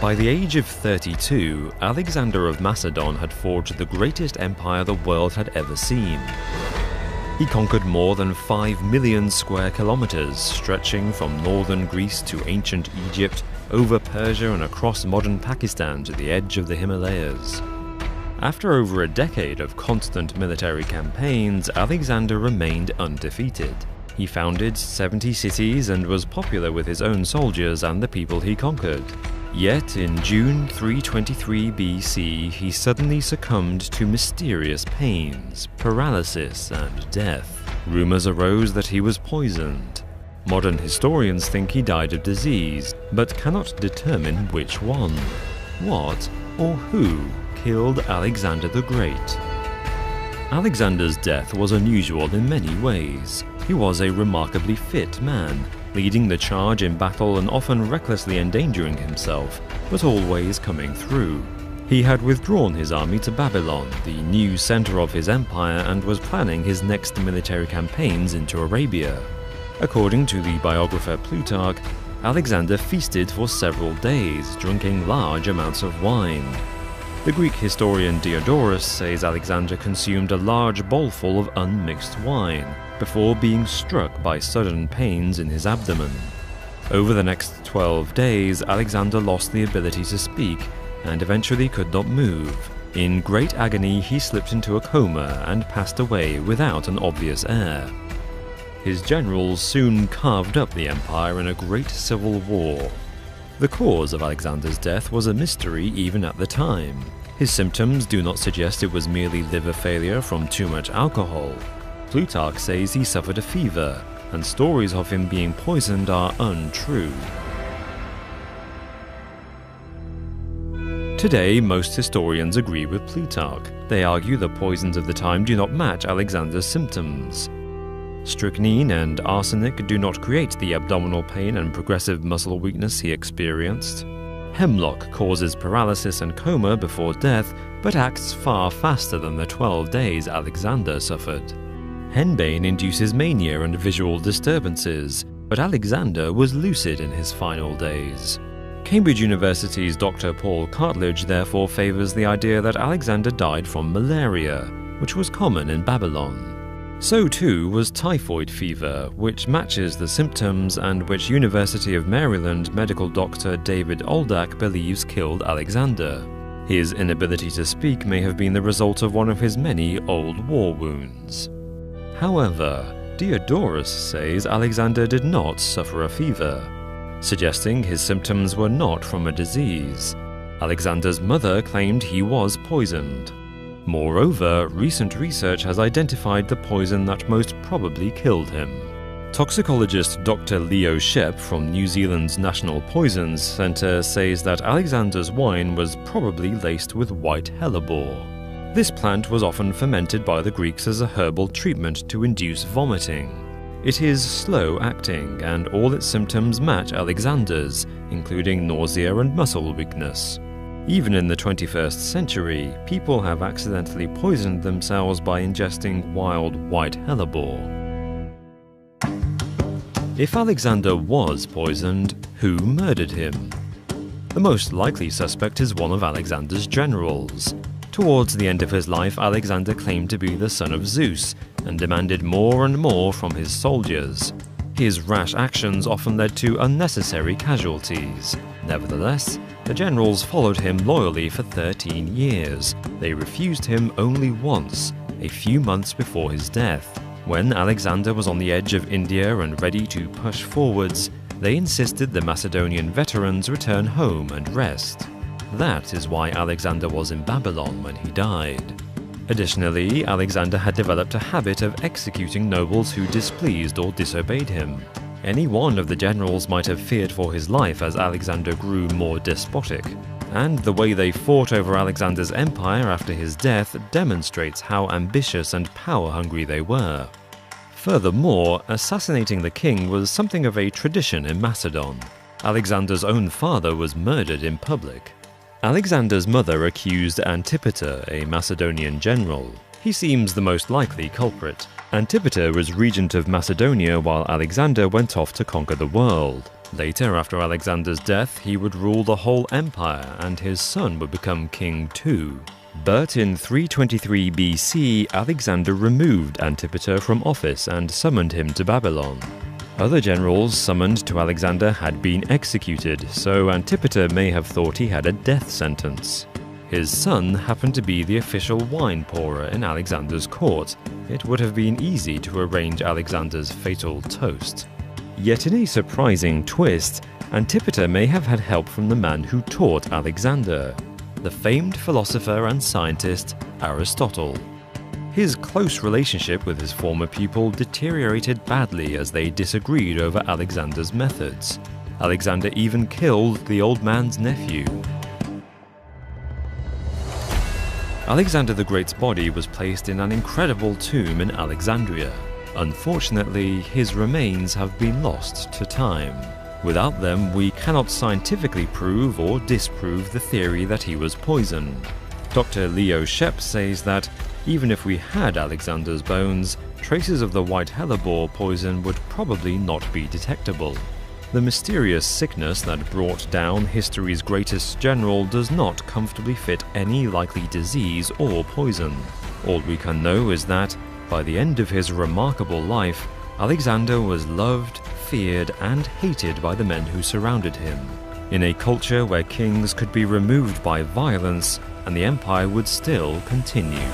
By the age of 32, Alexander of Macedon had forged the greatest empire the world had ever seen. He conquered more than 5 million square kilometers, stretching from northern Greece to ancient Egypt, over Persia and across modern Pakistan to the edge of the Himalayas. After over a decade of constant military campaigns, Alexander remained undefeated. He founded 70 cities and was popular with his own soldiers and the people he conquered. Yet in June 323 BC, he suddenly succumbed to mysterious pains, paralysis, and death. Rumors arose that he was poisoned. Modern historians think he died of disease, but cannot determine which one. What or who killed Alexander the Great? Alexander's death was unusual in many ways. He was a remarkably fit man, leading the charge in battle and often recklessly endangering himself, but always coming through. He had withdrawn his army to Babylon, the new center of his empire, and was planning his next military campaigns into Arabia. According to the biographer Plutarch, Alexander feasted for several days, drinking large amounts of wine. The Greek historian Diodorus says Alexander consumed a large bowlful of unmixed wine, before being struck by sudden pains in his abdomen. Over the next 12 days, Alexander lost the ability to speak and eventually could not move. In great agony, he slipped into a coma and passed away without an obvious heir. His generals soon carved up the empire in a great civil war. The cause of Alexander's death was a mystery even at the time. His symptoms do not suggest it was merely liver failure from too much alcohol. Plutarch says he suffered a fever, and stories of him being poisoned are untrue. Today, most historians agree with Plutarch. They argue the poisons of the time do not match Alexander's symptoms. Strychnine and arsenic do not create the abdominal pain and progressive muscle weakness he experienced. Hemlock causes paralysis and coma before death, but acts far faster than the 12 days Alexander suffered. Henbane induces mania and visual disturbances, but Alexander was lucid in his final days. Cambridge University's Dr. Paul Cartledge therefore favours the idea that Alexander died from malaria, which was common in Babylon. So too was typhoid fever, which matches the symptoms and which University of Maryland medical doctor David Aldack believes killed Alexander. His inability to speak may have been the result of one of his many old war wounds. However, Diodorus says Alexander did not suffer a fever, suggesting his symptoms were not from a disease. Alexander's mother claimed he was poisoned. Moreover, recent research has identified the poison that most probably killed him. Toxicologist Dr. Leo Shep from New Zealand's National Poisons Centre says that Alexander's wine was probably laced with white hellebore. This plant was often fermented by the Greeks as a herbal treatment to induce vomiting. It is slow-acting, and all its symptoms match Alexander's, including nausea and muscle weakness. Even in the 21st century, people have accidentally poisoned themselves by ingesting wild white hellebore. If Alexander was poisoned, who murdered him? The most likely suspect is one of Alexander's generals. Towards the end of his life, Alexander claimed to be the son of Zeus and demanded more and more from his soldiers. His rash actions often led to unnecessary casualties. Nevertheless, the generals followed him loyally for 13 years. They refused him only once, a few months before his death. When Alexander was on the edge of India and ready to push forwards, they insisted the Macedonian veterans return home and rest. That is why Alexander was in Babylon when he died. Additionally, Alexander had developed a habit of executing nobles who displeased or disobeyed him. Any one of the generals might have feared for his life as Alexander grew more despotic, and the way they fought over Alexander's empire after his death demonstrates how ambitious and power-hungry they were. Furthermore, assassinating the king was something of a tradition in Macedon. Alexander's own father was murdered in public. Alexander's mother accused Antipater, a Macedonian general. He seems the most likely culprit. Antipater was regent of Macedonia while Alexander went off to conquer the world. Later, after Alexander's death, he would rule the whole empire and his son would become king too. But in 323 BC, Alexander removed Antipater from office and summoned him to Babylon. Other generals summoned to Alexander had been executed, so Antipater may have thought he had a death sentence. His son happened to be the official wine pourer in Alexander's court. It would have been easy to arrange Alexander's fatal toast. Yet in a surprising twist, Antipater may have had help from the man who taught Alexander, the famed philosopher and scientist Aristotle. His close relationship with his former pupil deteriorated badly as they disagreed over Alexander's methods. Alexander even killed the old man's nephew. Alexander the Great's body was placed in an incredible tomb in Alexandria. Unfortunately, his remains have been lost to time. Without them, we cannot scientifically prove or disprove the theory that he was poisoned. Dr. Leo Shep says that even if we had Alexander's bones, traces of the white hellebore poison would probably not be detectable. The mysterious sickness that brought down history's greatest general does not comfortably fit any likely disease or poison. All we can know is that, by the end of his remarkable life, Alexander was loved, feared, and hated by the men who surrounded him. In a culture where kings could be removed by violence, and the empire would still continue.